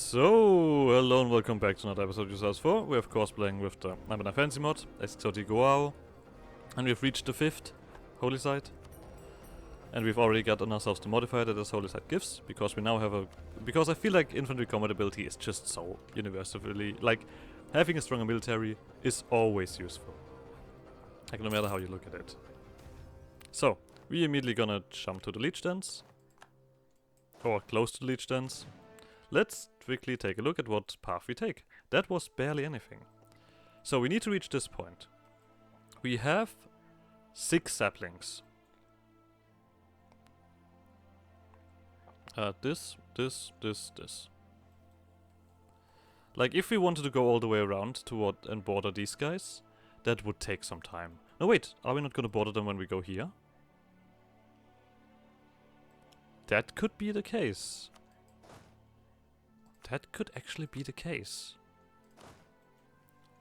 So, hello and welcome back to another episode of Xoti'Guao. We're of course playing with the Anbennar fancy mod as Xoti'Guao, and we've reached the 5th holy site. And we've already gotten ourselves the modifier that this holy site gives, because we now have a... Because I feel like infantry combat ability is just so universally... Like, having a stronger military is always useful. Like, no matter how you look at it. So, we immediately gonna jump to the Leech Dens. Or close to the Leech Dens. Let's quickly take a look at what path we take. That was barely anything. So we need to reach this point. We have 6 saplings. This. Like, if we wanted to go all the way around toward and border these guys, that would take some time. No, wait, are we not gonna border them when we go here? That could be the case. That could actually be the case.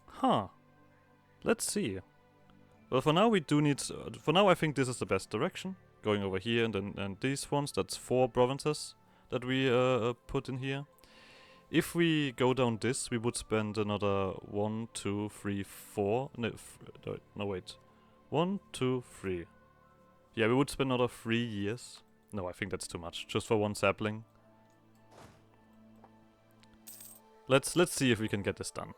Huh. Let's see. Well, for now we do need... for now I think this is the best direction. Going over here and these ones, that's 4 provinces that we put in here. If we go down this, we would spend another 1, 2, 3, 4... No, wait. 1, 2, 3. Yeah, we would spend another 3 years. No, I think that's too much. Just for 1 sapling. Let's see if we can get this done.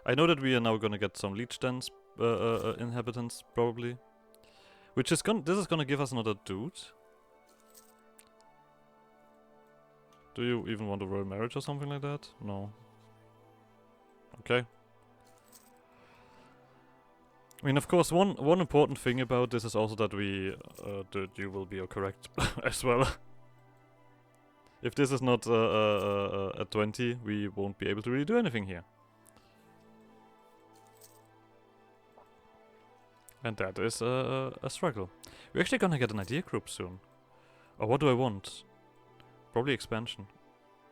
I know that we are now gonna get some Leech Dens inhabitants, probably. Which is this is gonna give us another dude. Do you even want a royal marriage or something like that? No. Okay. I mean, of course, one important thing about this is also that that you will be correct as well. If this is not a 20, we won't be able to really do anything here. And that is a struggle. We're actually gonna get an idea group soon. Or what do I want? Probably expansion,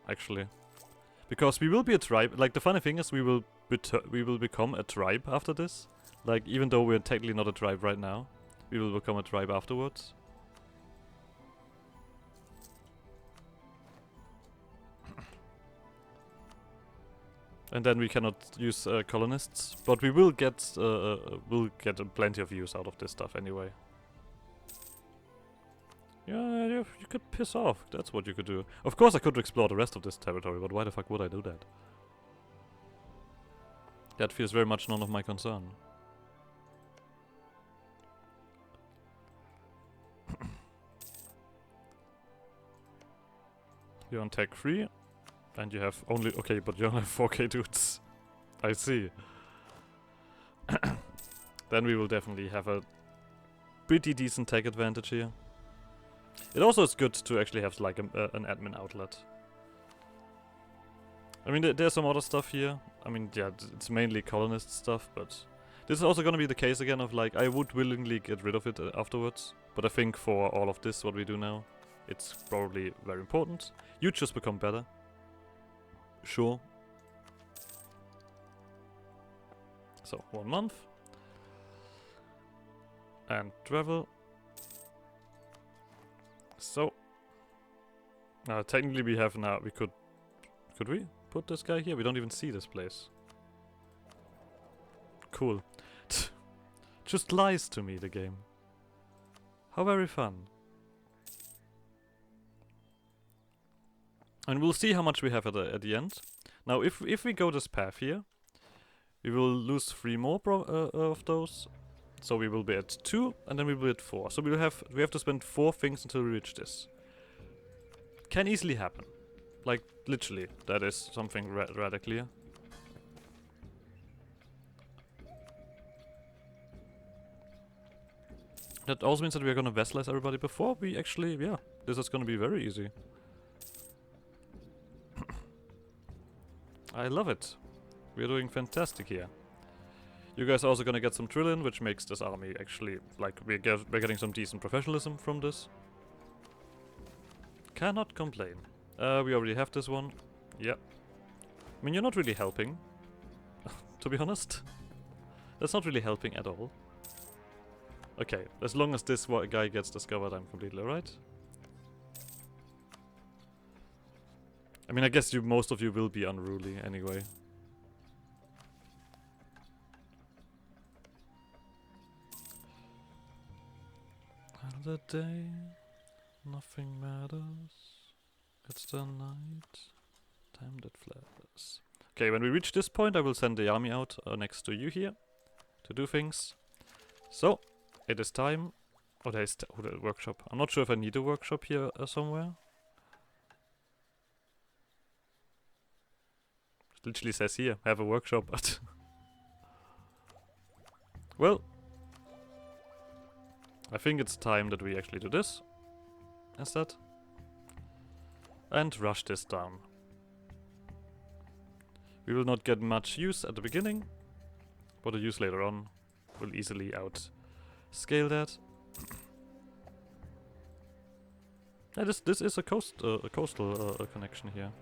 actually. Because we will be a tribe. Like, the funny thing is we will become a tribe after this. Like, even though we're technically not a tribe right now, we will become a tribe afterwards. And then we cannot use colonists, but we will get plenty of use out of this stuff anyway. Yeah, you could piss off. That's what you could do. Of course, I could explore the rest of this territory, but why the fuck would I do that? That feels very much none of my concern. You're on tech 3. And you have only... Okay, but you only have 4k dudes. I see. Then we will definitely have a pretty decent tech advantage here. It also is good to actually have like an admin outlet. I mean, there's some other stuff here. I mean, yeah, it's mainly colonist stuff, but... This is also gonna be the case again of like, I would willingly get rid of it afterwards. But I think for all of this, what we do now, it's probably very important. You just become better. Sure. So, 1 month. And travel. So. Technically we have now, we could we put this guy here? We don't even see this place. Cool. Just lies to me, the game. How very fun. And we'll see how much we have at the end. Now, if we go this path here, we will lose 3 more of those. So we will be at 2, and then we will be at 4. So we have to spend 4 things until we reach this. Can easily happen. Like, literally, that is something rather clear. That also means that we are gonna vassalize everybody before we actually, yeah, this is gonna be very easy. I love it. We're doing fantastic here. You guys are also gonna get some trillion, which makes this army actually, like, we're getting some decent professionalism from this. Cannot complain. We already have this one. Yeah. I mean, you're not really helping. To be honest. That's not really helping at all. Okay, as long as this guy gets discovered, I'm completely alright. I mean, I guess most of you will be unruly anyway. The day, nothing matters. It's the night, time that flatters. Okay, when we reach this point, I will send the army out next to you here to do things. So, it is time. Oh, there is the workshop. I'm not sure if I need a workshop here somewhere. It literally says here, have a workshop, but... Well, I think it's time that we actually do this instead. And rush this down. We will not get much use at the beginning, but the use later on will easily outscale that. Yeah, this is a coastal connection here.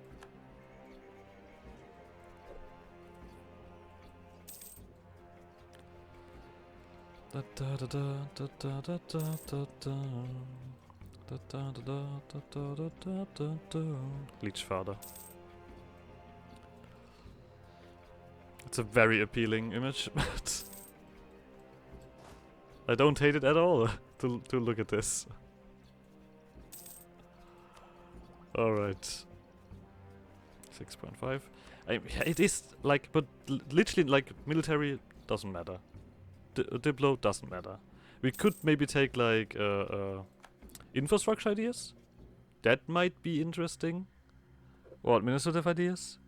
Leech father. It's a very appealing image, but I don't hate it at all to look at this. Alright. 6.5. It is like, but literally like military doesn't matter. Diplo doesn't matter. We could maybe take like infrastructure ideas. That might be interesting. Or administrative ideas.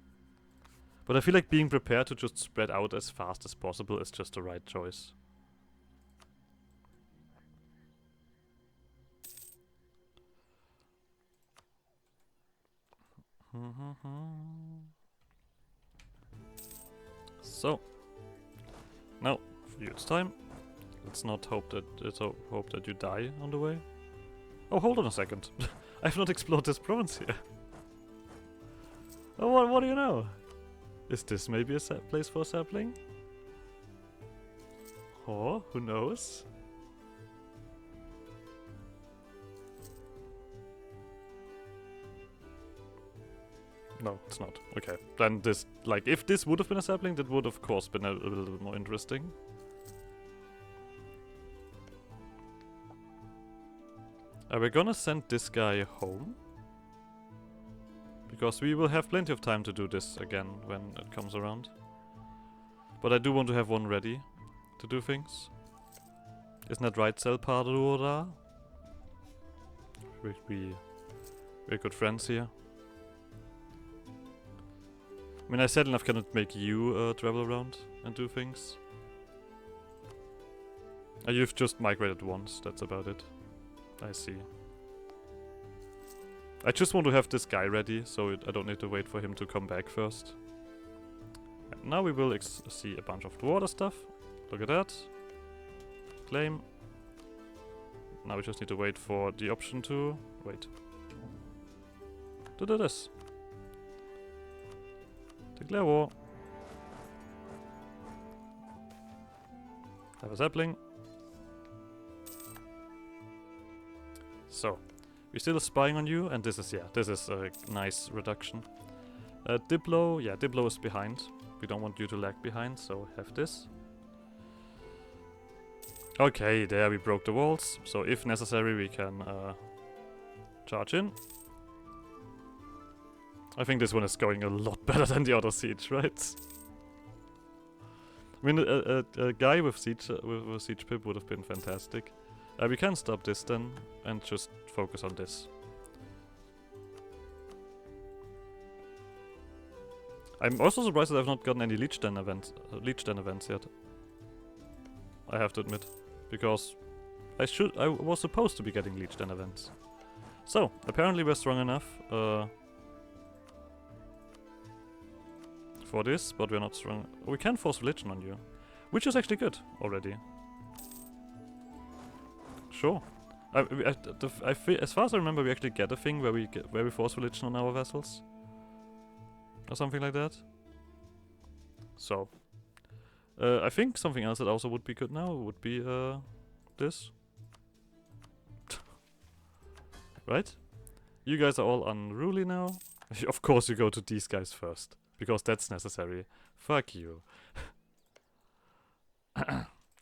But I feel like being prepared to just spread out as fast as possible is just the right choice. So, now for you it's time. Let's not hope that you die on the way. Oh, hold on a second. I've not explored this province here. Oh, what do you know? Is this maybe a place for a sapling? Oh, who knows? No, it's not. Okay. Then this, like, if this would have been a sapling, that would of course been a little bit more interesting. Are we gonna send this guy home? Because we will have plenty of time to do this again when it comes around. But I do want to have one ready to do things. Isn't that right, Selpadora? We're good friends here. I mean, I said enough cannot make you travel around and do things. You've just migrated once, that's about it. I see. I just want to have this guy ready, so I don't need to wait for him to come back first. And now we will see a bunch of water stuff. Look at that. Claim. Now we just need to wait for the option to... wait. To do this. Declare war. Have a sapling. So, we're still spying on you, and this is a nice reduction. Diplo, yeah, Diplo is behind. We don't want you to lag behind, so have this. Okay, there we broke the walls, so if necessary we can charge in. I think this one is going a lot better than the other siege, right? I mean, a guy with siege pip would have been fantastic. We can stop this then and just focus on this. I'm also surprised that I've not gotten any Leechmen events yet. I have to admit, because I was supposed to be getting Leechmen events. So apparently we're strong enough for this, but we're not strong. We can force religion on you, which is actually good already. Sure. As far as I remember, we actually get a thing where we force religion on our vessels, or something like that. So, I think something else that also would be good now would be this. Right? You guys are all unruly now. Of course you go to these guys first, because that's necessary. Fuck you.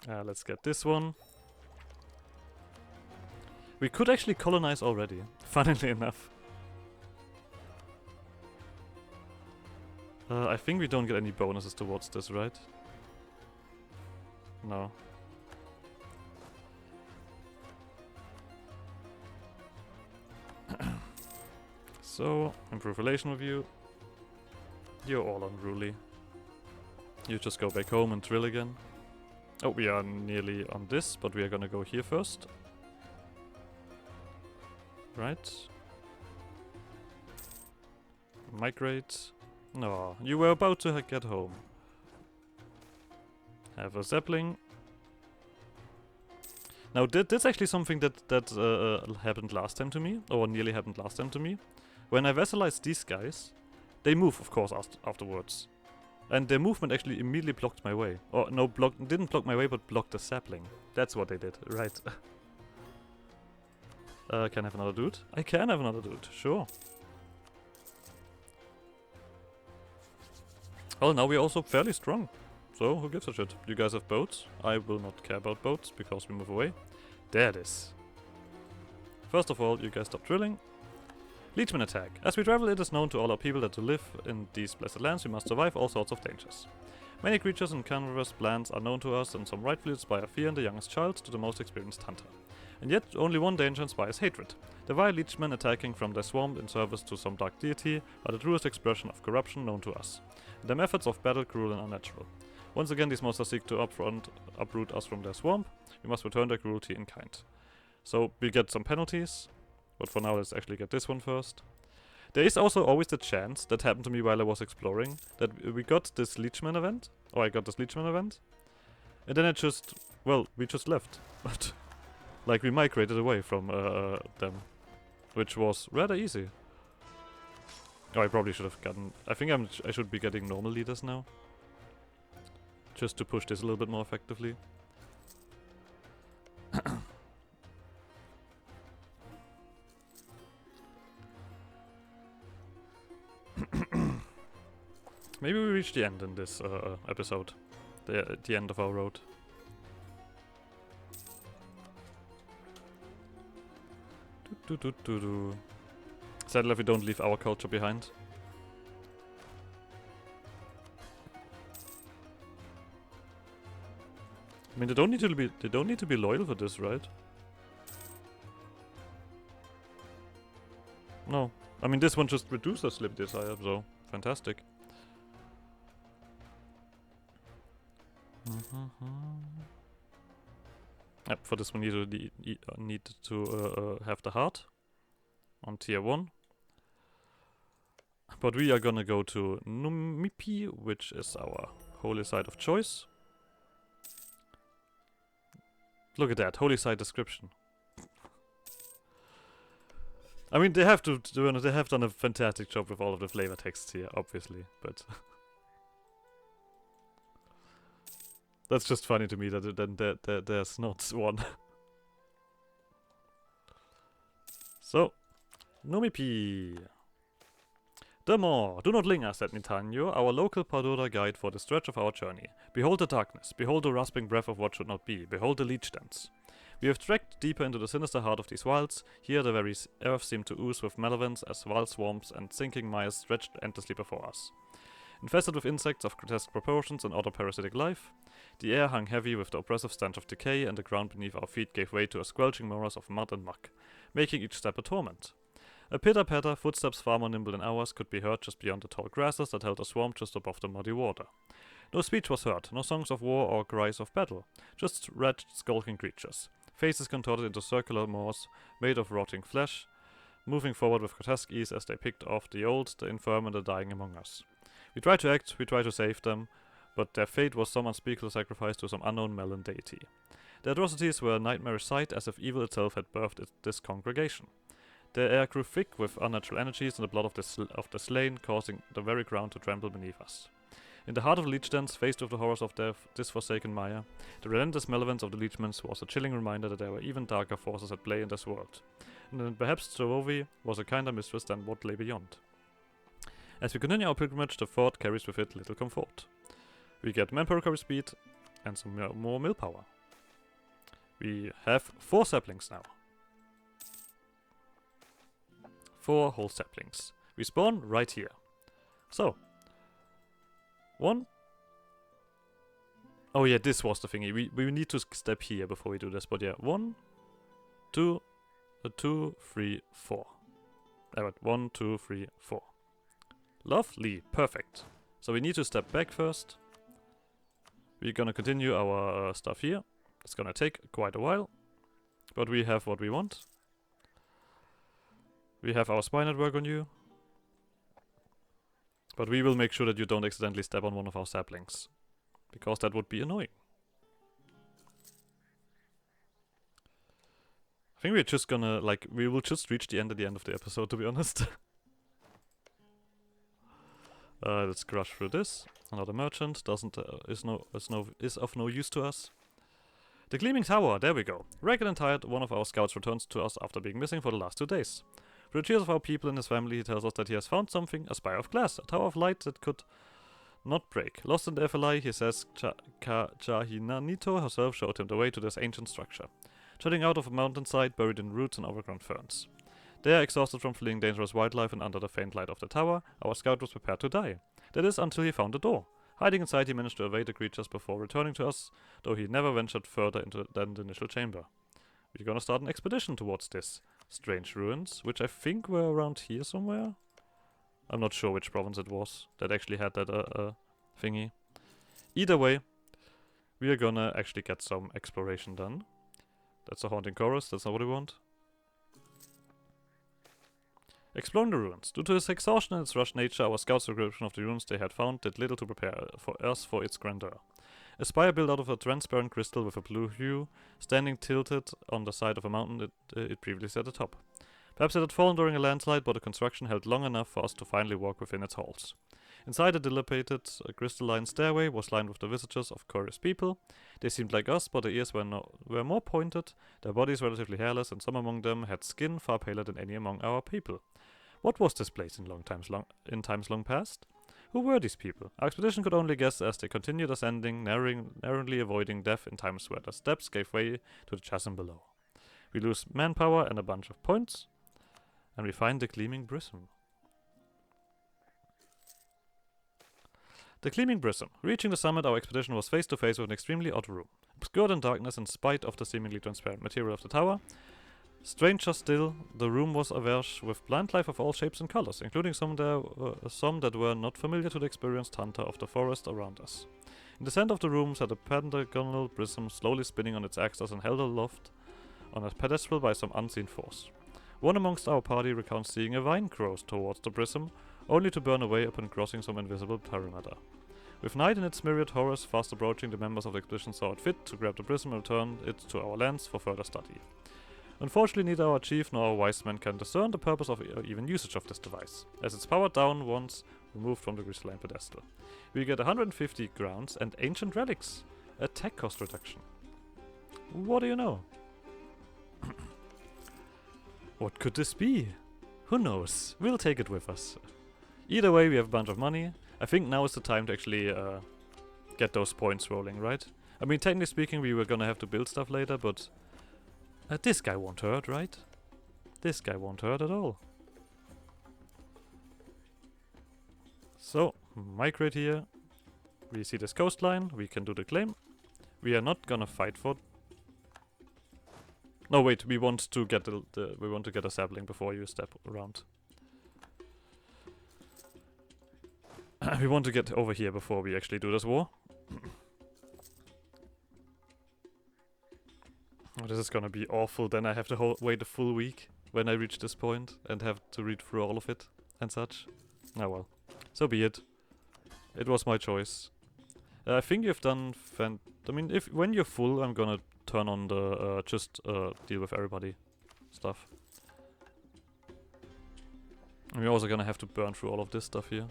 Let's get this one. We could actually colonize already, funnily enough. I think we don't get any bonuses towards this, right? No. So, improve relation with you. You're all unruly. You just go back home and drill again. Oh, we are nearly on this, but we are gonna go here first. Right. Migrate. No, you were about to get home. Have a sapling. Now, that's actually something that happened last time to me, or nearly happened last time to me. When I vassalized these guys, they move, of course, afterwards. And their movement actually immediately blocked my way. Or, no, didn't block my way, but blocked the sapling. That's what they did, right. Can I have another dude? I can have another dude, sure. Well, now we're also fairly strong. So, who gives a shit? You guys have boats. I will not care about boats, because we move away. There it is. First of all, you guys stop drilling. Leechmen attack. As we travel, it is known to all our people that to live in these blessed lands, we must survive all sorts of dangers. Many creatures and carnivorous plants are known to us, and some rightfully inspire fear in the youngest child to the most experienced hunter. And yet, only one danger inspires hatred. The vile Leechmen attacking from their swamp in service to some dark deity are the truest expression of corruption known to us. Their methods of battle cruel and unnatural. Once again, these monsters seek to uproot us from their swamp. We must return their cruelty in kind. So, we get some penalties. But for now, let's actually get this one first. There is also always the chance, that happened to me while I was exploring, that we got this Leechmen event, or I got this Leechmen event, and then we just left. But, like, we migrated away from them, which was rather easy. Oh, I probably should have gotten... I think I should be getting normal leaders now. Just to push this a little bit more effectively. Maybe we reach the end in this episode. The end of our road. Sadly, if we don't leave our culture behind. I mean, they don't need to be loyal for this, right? No. I mean, this one just reduces sleep desire, so fantastic. Yep, for this one you need to have the heart on tier 1. But we are gonna go to Numipi, which is our holy site of choice. Look at that, holy site description. I mean, they have done a fantastic job with all of the flavor texts here, obviously, but that's just funny to me that there's not one. So, Numipi. Do not linger, said Nitanyo, our local Padura guide for the stretch of our journey. Behold the darkness, behold the rasping breath of what should not be, behold the Leechdens. We have trekked deeper into the sinister heart of these wilds. Here the very earth seemed to ooze with malevolence as wild swamps and sinking mires stretched endlessly before us. Infested with insects of grotesque proportions and other parasitic life, the air hung heavy with the oppressive stench of decay, and the ground beneath our feet gave way to a squelching morass of mud and muck, making each step a torment. A pitter-patter, footsteps far more nimble than ours, could be heard just beyond the tall grasses that held the swamp just above the muddy water. No speech was heard, no songs of war or cries of battle, just wretched, skulking creatures, faces contorted into circular maws made of rotting flesh, moving forward with grotesque ease as they picked off the old, the infirm, and the dying among us. We tried to act, we tried to save them, but their fate was some unspeakable sacrifice to some unknown Melon deity. Their atrocities were a nightmarish sight, as if evil itself had birthed this congregation. The air grew thick with unnatural energies and the blood of the slain, causing the very ground to tremble beneath us. In the heart of the Leechdens, faced with the horrors of this forsaken mire, the relentless malevolence of the Leechmen was a chilling reminder that there were even darker forces at play in this world, and that perhaps Tswohvwoh'ii was a kinder mistress than what lay beyond. As we continue our pilgrimage, the fort carries with it little comfort. We get manpower recovery speed and some more mill power. We have 4 saplings now. 4 whole saplings. We spawn right here. So, 1. Oh yeah, this was the thingy. We need to step here before we do this, but yeah, 1, 2, 2, 3, 4. Alright, 1, 2, 3, 4. Lovely, perfect. So we need to step back first. We're gonna continue our stuff here. It's gonna take quite a while, but we have what we want. We have our spy network on you. But we will make sure that you don't accidentally step on one of our saplings, because that would be annoying. I think we're just gonna, like, we will just reach the end at the end of the episode, to be honest. Let's crush through this. Another merchant is of no use to us. The Gleaming Tower, there we go. Ragged and tired, one of our scouts returns to us after being missing for the last 2 days. Through the cheers of our people and his family, he tells us that he has found something, a spire of glass, a tower of light that could not break. Lost in the FLI, he says Chahinanito herself showed him the way to this ancient structure. Jutting out of a mountainside, buried in roots and overgrown ferns. There, exhausted from fleeing dangerous wildlife and under the faint light of the tower, our scout was prepared to die. That is, until he found the door. Hiding inside, he managed to evade the creatures before returning to us, though he never ventured further than the initial chamber. We're gonna start an expedition towards this strange ruins, which I think were around here somewhere. I'm not sure which province it was that actually had that thingy. Either way, we are gonna actually get some exploration done. That's a haunting chorus, that's not what we want. Exploring the ruins. Due to its exhaustion and its rushed nature, our scout's description of the ruins they had found did little to prepare for its grandeur. A spire built out of a transparent crystal with a blue hue, standing tilted on the side of a mountain it previously at the top. Perhaps it had fallen during a landslide, but the construction held long enough for us to finally walk within its halls. Inside, the dilapidated crystalline stairway was lined with the visages of curious people. They seemed like us, but their ears were more pointed, their bodies relatively hairless, and some among them had skin far paler than any among our people. What was this place in times long past? Who were these people? Our expedition could only guess as they continued ascending, narrowly avoiding death in times where the steps gave way to the chasm below. We lose manpower and a bunch of points, and we find the Gleaming Prism. The Gleaming Prism. Reaching the summit, our expedition was face to face with an extremely odd room. Obscured in darkness in spite of the seemingly transparent material of the tower. Stranger still, the room was awash with plant life of all shapes and colors, including some that were not familiar to the experienced hunter of the forest around us. In the center of the room sat a pentagonal prism slowly spinning on its axis and held aloft on a pedestal by some unseen force. One amongst our party recounts seeing a vine grow towards the prism, only to burn away upon crossing some invisible perimeter. With night and its myriad horrors fast approaching, the members of the expedition saw it fit to grab the prism and return it to our lands for further study. Unfortunately, neither our chief nor our wise men can discern the purpose of even usage of this device, as it's powered down once removed from the crystalline pedestal. We get 150 grounds and ancient relics, attack cost reduction. What do you know? What could this be? Who knows? We'll take it with us. Either way, we have a bunch of money. I think now is the time to actually get those points rolling, right? I mean, technically speaking, we were gonna have to build stuff later, but this guy won't hurt, right? This guy won't hurt at all. So, migrate here. We see this coastline. We can do the claim. We are not gonna fight for... No, wait. We want to get we want to get a sapling before you step around. We want to get over here before we actually do this war. Oh, this is gonna be awful. Then I have to wait a full week when I reach this point and have to read through all of it and such. Oh well. So be it. It was my choice. I think you've done I mean, when you're full, I'm gonna turn on the just deal with everybody stuff. And we're also gonna have to burn through all of this stuff here.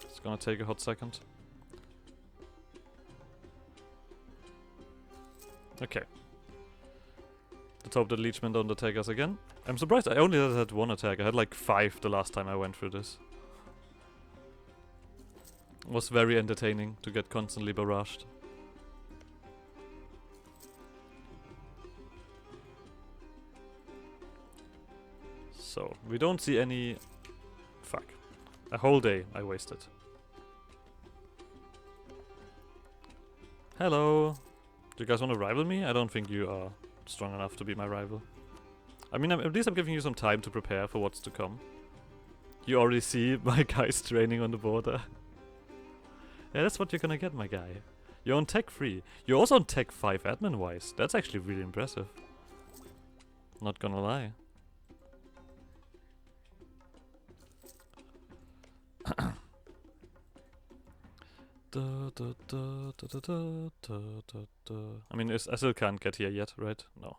It's gonna take a hot second. Okay. Let's hope the Leechmen don't attack us again. I'm surprised I only had one attack. I had like 5 the last time I went through this. Was very entertaining to get constantly barraged. So, we don't see any... Fuck. A whole day I wasted. Hello! Do you guys want to rival me? I don't think you are strong enough to be my rival. I mean, at least I'm giving you some time to prepare for what's to come. You already see my guys training on the border. Yeah, that's what you're gonna get, my guy. You're on tech 3. You're also on tech 5 admin-wise. That's actually really impressive. Not gonna lie. I mean, I still can't get here yet, right? No.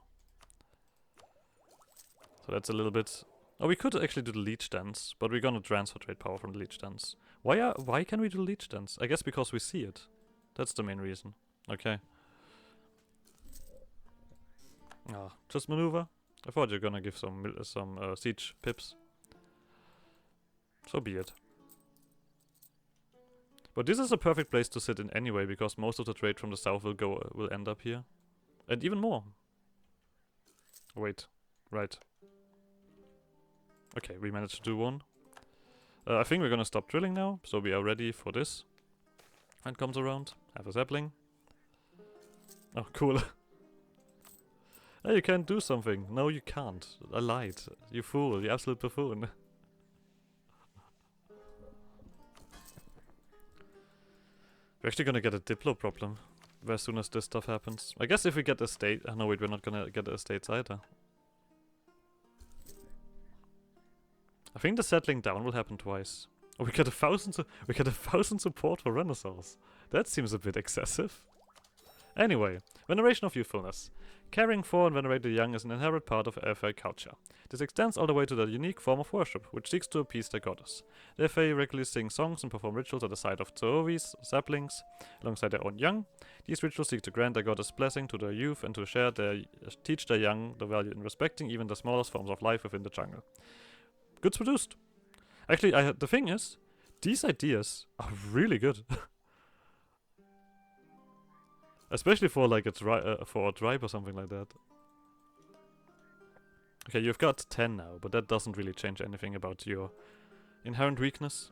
So that's a little bit... Oh, we could actually do the leech dance, but we're gonna transfer trade power from the leech dance. Why can we do leech dance? I guess because we see it. That's the main reason. Okay. Ah, just maneuver. I thought you're gonna give some siege pips. So be it. But this is a perfect place to sit in anyway, because most of the trade from the south will end up here. And even more. Wait. Right. Okay, we managed to do one. I think we're gonna stop drilling now, so we are ready for this. And comes around. Have a sapling. Oh, cool. Hey, you can't do something. No, you can't. I lied. You fool. You absolute buffoon. We're actually gonna get a Diplo problem as soon as this stuff happens. I guess if we get a state... Oh, no, wait, we're not gonna get a states either. I think the settling down will happen twice. Oh, we get 1,000 support for Renaissance. That seems a bit excessive. Anyway, veneration of youthfulness. Caring for and venerate the young is an inherent part of FA culture. This extends all the way to their unique form of worship, which seeks to appease their goddess. The FA regularly sing songs and perform rituals at the side of Tswohvwoh'ii saplings, alongside their own young. These rituals seek to grant their goddess' blessing to their youth and to teach their young the value in respecting even the smallest forms of life within the jungle. Goods produced. Actually, the thing is, these ideas are really good. Especially for like a tribe or something like that. Okay, you've got 10 now, but that doesn't really change anything about your inherent weakness.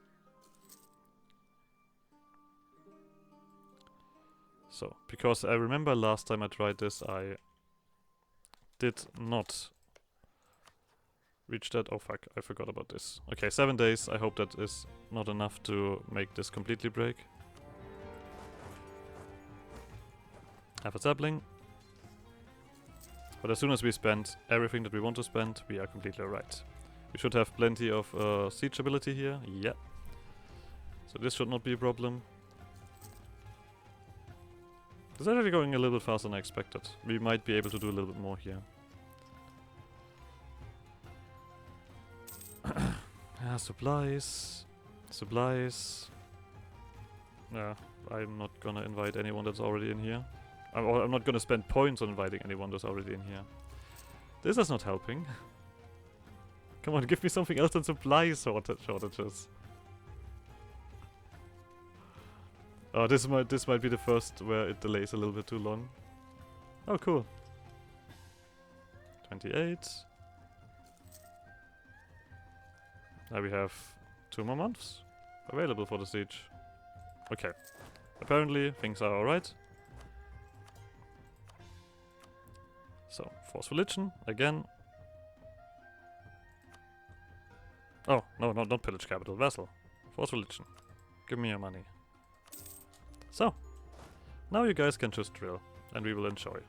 So, because I remember last time I tried this, I did not reach that. Oh fuck, I forgot about this. Okay, 7 days. I hope that is not enough to make this completely break. Have a sapling. But as soon as we spend everything that we want to spend, we are completely alright. We should have plenty of siege ability here. Yeah. So this should not be a problem. It's actually going a little bit faster than I expected. We might be able to do a little bit more here. Supplies. Supplies. Yeah, I'm not gonna invite anyone that's already in here. I'm not gonna spend points on inviting anyone that's already in here. This is not helping. Come on, give me something else than supply shortages. Oh, this might be the first where it delays a little bit too long. Oh, cool. 28. Now we have 2 more months available for the siege. Okay. Apparently, things are alright. So, force religion, again. Oh, no, not pillage capital, vassal. Force religion. Give me your money. So, now you guys can just drill, and we will enjoy.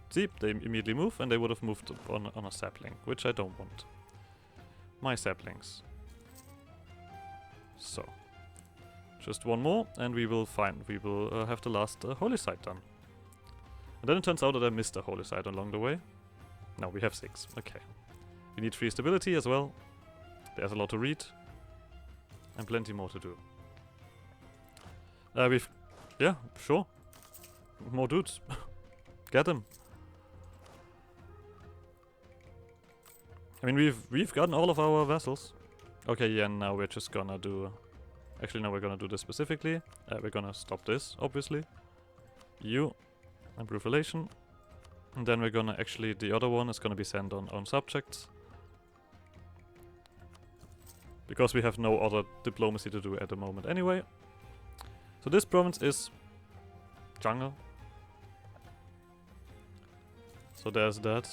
See, they immediately move, and they would have moved on a sapling, which I don't want. My saplings. So, just one more, and we will have the last holy site done. And then it turns out that I missed a holy site along the way. No, we have 6. Okay. We need 3 stability as well. There's a lot to read. And plenty more to do. Yeah, sure. More dudes. Get them. I mean, we've gotten all of our vessels. Okay, yeah, now we're just gonna do Actually, no, we're gonna do this specifically. We're gonna stop this, obviously. You. Improve relation. And then we're gonna actually, the other one is gonna be sent on subjects. Because we have no other diplomacy to do at the moment anyway. So this province is jungle. So there's that.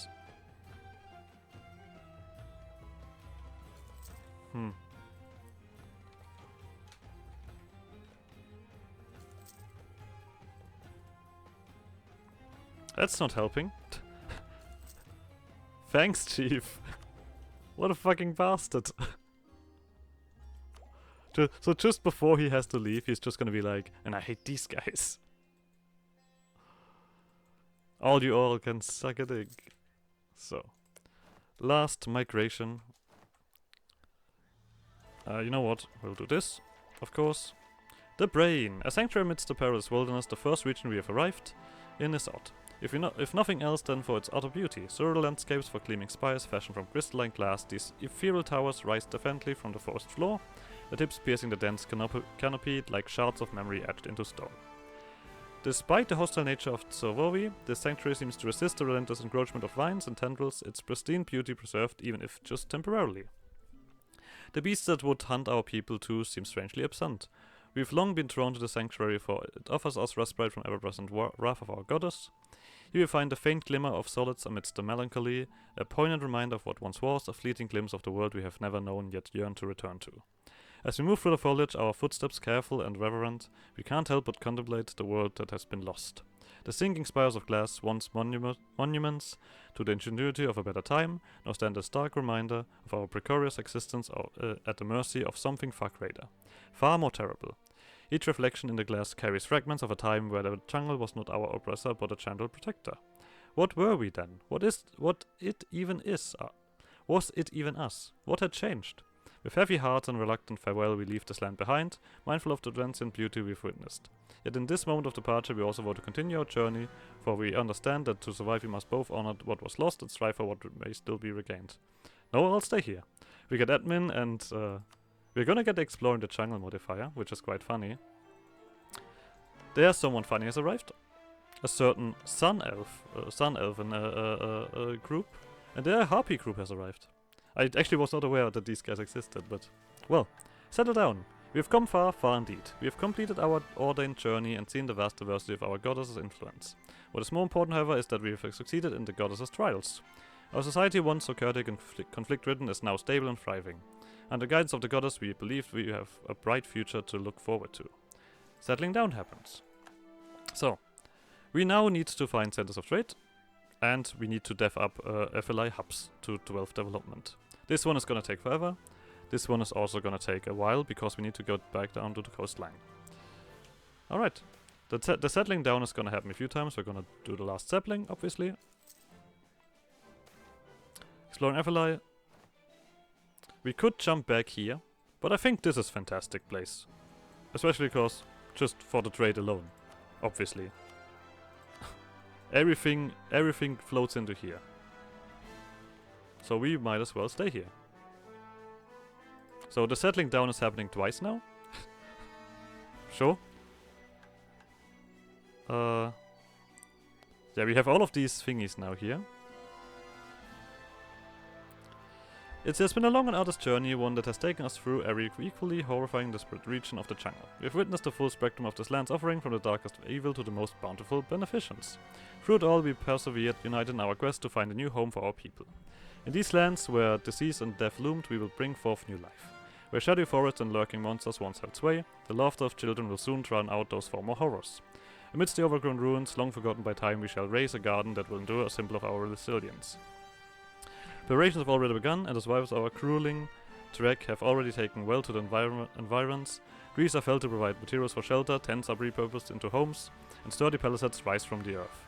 That's not helping. Thanks, Chief. What a fucking bastard. So just before he has to leave, he's just gonna be like, and I hate these guys. All you all can suck a dick. So, last migration. You know what? We'll do this, of course. The Brain. A sanctuary amidst the perilous wilderness, the first region we have arrived in is odd. If nothing else, then for its utter beauty. Surreal landscapes for gleaming spires fashioned from crystalline glass, these ethereal towers rise defiantly from the forest floor, the tips piercing the dense canopy like shards of memory etched into stone. Despite the hostile nature of Tswohvwoh'ii, this sanctuary seems to resist the relentless encroachment of vines and tendrils, its pristine beauty preserved even if just temporarily. The beasts that would hunt our people too seem strangely absent. We've long been drawn to the sanctuary, for it offers us respite from ever-present wrath of our goddess. Here we find a faint glimmer of solids amidst the melancholy, a poignant reminder of what once was, a fleeting glimpse of the world we have never known yet yearn to return to. As we move through the foliage, our footsteps careful and reverent, we can't help but contemplate the world that has been lost. The sinking spires of glass, once monuments to the ingenuity of a better time, now stand a stark reminder of our precarious existence at the mercy of something far greater, far more terrible. Each reflection in the glass carries fragments of a time where the jungle was not our oppressor but a gentle protector. What were we then? Was it even us? What had changed? With heavy hearts and reluctant farewell we leave this land behind, mindful of the transient beauty we've witnessed. Yet in this moment of departure we also want to continue our journey, for we understand that to survive we must both honor what was lost and strive for what may still be regained. No, I'll stay here. We get admin and we're gonna get exploring the jungle modifier, which is quite funny. There's someone funny has arrived. A certain sun elven group. And their harpy group has arrived. I actually was not aware that these guys existed, but... Well, settle down. We have come far, far indeed. We have completed our ordained journey and seen the vast diversity of our goddess's influence. What is more important, however, is that we have succeeded in the goddess's trials. Our society, once so chaotic and conflict-ridden, is now stable and thriving. Under the guidance of the goddess, we believe we have a bright future to look forward to. Settling down happens. So, we now need to find centers of trade, and we need to dev up FLI hubs to 12 development. This one is gonna take forever. This one is also gonna take a while, because we need to go back down to the coastline. Alright. The settling down is gonna happen a few times. We're gonna do the last sapling, obviously. Exploring FLI. We could jump back here, but I think this is a fantastic place. Especially because, just for the trade alone, obviously. Everything floats into here. So we might as well stay here. So the settling down is happening twice now. Sure. Yeah, we have all of these thingies now here. It has been a long and arduous journey, one that has taken us through every equally horrifying desperate region of the jungle. We have witnessed the full spectrum of this land's offering, from the darkest of evil to the most bountiful beneficence. Through it all we persevered, united in our quest to find a new home for our people. In these lands, where disease and death loomed, we will bring forth new life. Where shadowy forests and lurking monsters once held sway, the laughter of children will soon drown out those former horrors. Amidst the overgrown ruins, long forgotten by time, we shall raise a garden that will endure, a symbol of our resilience. Preparations have already begun, and the survivors of our crueling trek have already taken well to the environs. Trees are felled to provide materials for shelter, tents are repurposed into homes, and sturdy palisades rise from the earth.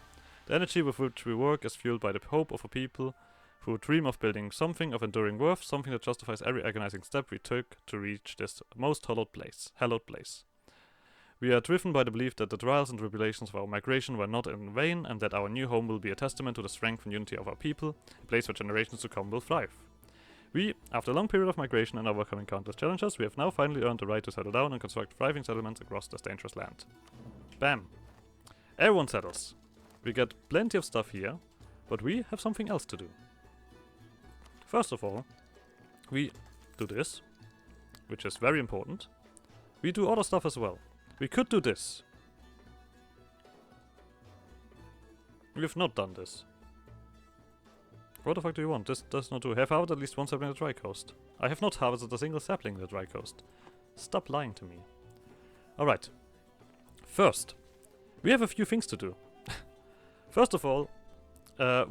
The energy with which we work is fueled by the hope of a people who dream of building something of enduring worth, something that justifies every agonizing step we took to reach this most hallowed place. We are driven by the belief that the trials and tribulations of our migration were not in vain, and that our new home will be a testament to the strength and unity of our people, a place where generations to come will thrive. We, after a long period of migration and overcoming countless challenges, we have now finally earned the right to settle down and construct thriving settlements across this dangerous land. Bam. Everyone settles. We get plenty of stuff here, but we have something else to do. First of all, we do this, which is very important. We do other stuff as well. We could do this. We have not done this. What the fuck do you want? This does not do. Have harvested at least one sapling in the dry coast. I have not harvested a single sapling in the dry coast. Stop lying to me. Alright. First, we have a few things to do. First of all,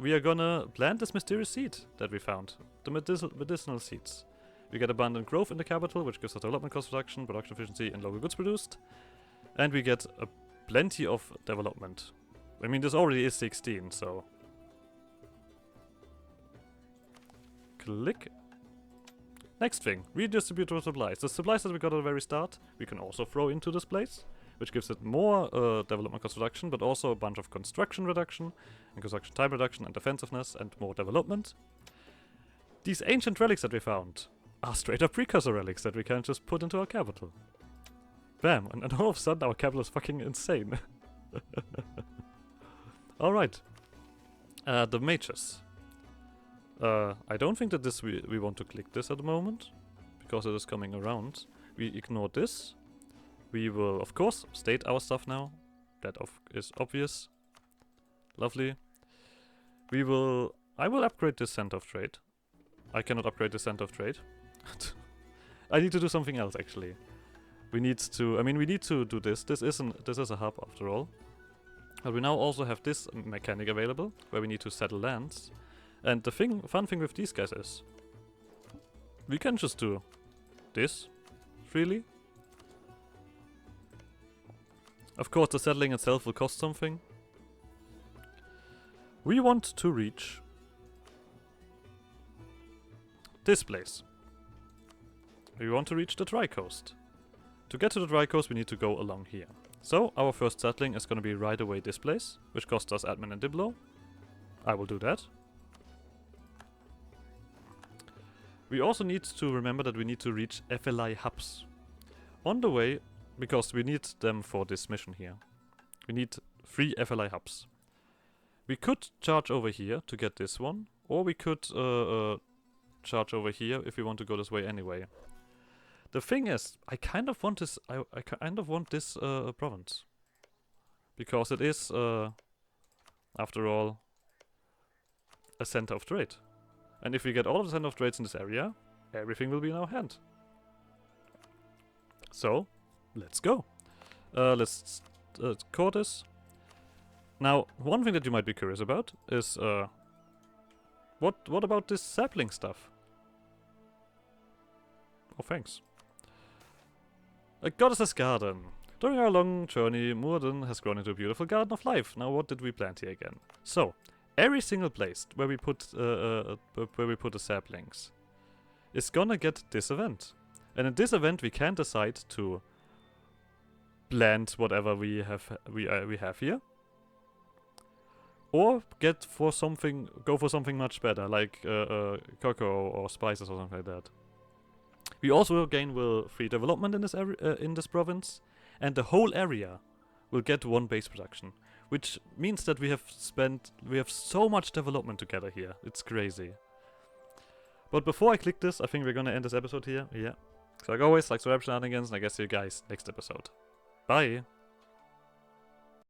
we are gonna plant this mysterious seed that we found. The medicinal seeds. We get abundant growth in the capital, which gives us development cost reduction, production efficiency, and local goods produced. And we get plenty of development. I mean, this already is 16, so... Click. Next thing, redistribute our supplies. The supplies that we got at the very start, we can also throw into this place, which gives it more development cost reduction, but also a bunch of construction reduction, and construction time reduction, and defensiveness, and more development. These ancient relics that we found are straight up precursor relics that we can just put into our capital. Bam, and all of a sudden our capital is fucking insane. Alright. The mages. I don't think that this we want to click this at the moment, because it is coming around. We ignore this. We will, of course, state our stuff now. That is obvious. Lovely. I will upgrade this center of trade. I cannot upgrade the center of trade. I need to do something else, actually. We need to do this. This is a hub, after all. But we now also have this mechanic available, where we need to settle lands. And the fun thing with these guys is, we can just do this freely. Of course, the settling itself will cost something. We want to reach this place. We want to reach the dry coast. To get to the dry coast, we need to go along here. So, our first settling is going to be right away this place, which costs us admin and diplo. I will do that. We also need to remember that we need to reach FLI hubs. On the way, because we need them for this mission here. We need 3 FLI hubs. We could charge over here to get this one, or we could charge over here if we want to go this way anyway. The thing is, I kind of want this. I kind of want this province, because it is, after all, a center of trade. And if we get all of the center of trades in this area, everything will be in our hand. So, let's go. Let's core this. Now, one thing that you might be curious about is, what about this sapling stuff? Oh, thanks. A goddess's garden. During our long journey, Moorden has grown into a beautiful garden of life. Now, what did we plant here again? So, every single place where we put the saplings is gonna get this event, and in this event we can decide to plant whatever we have here, or go for something much better, like cocoa or spices or something like that. We also again will free development in this area, in this province, and the whole area will get 1 base production. Which means that we have so much development together here. It's crazy. But before I click this, I think we're gonna end this episode here. Yeah. So like always, like subscribe, shenanigans, and I guess see you guys next episode. Bye!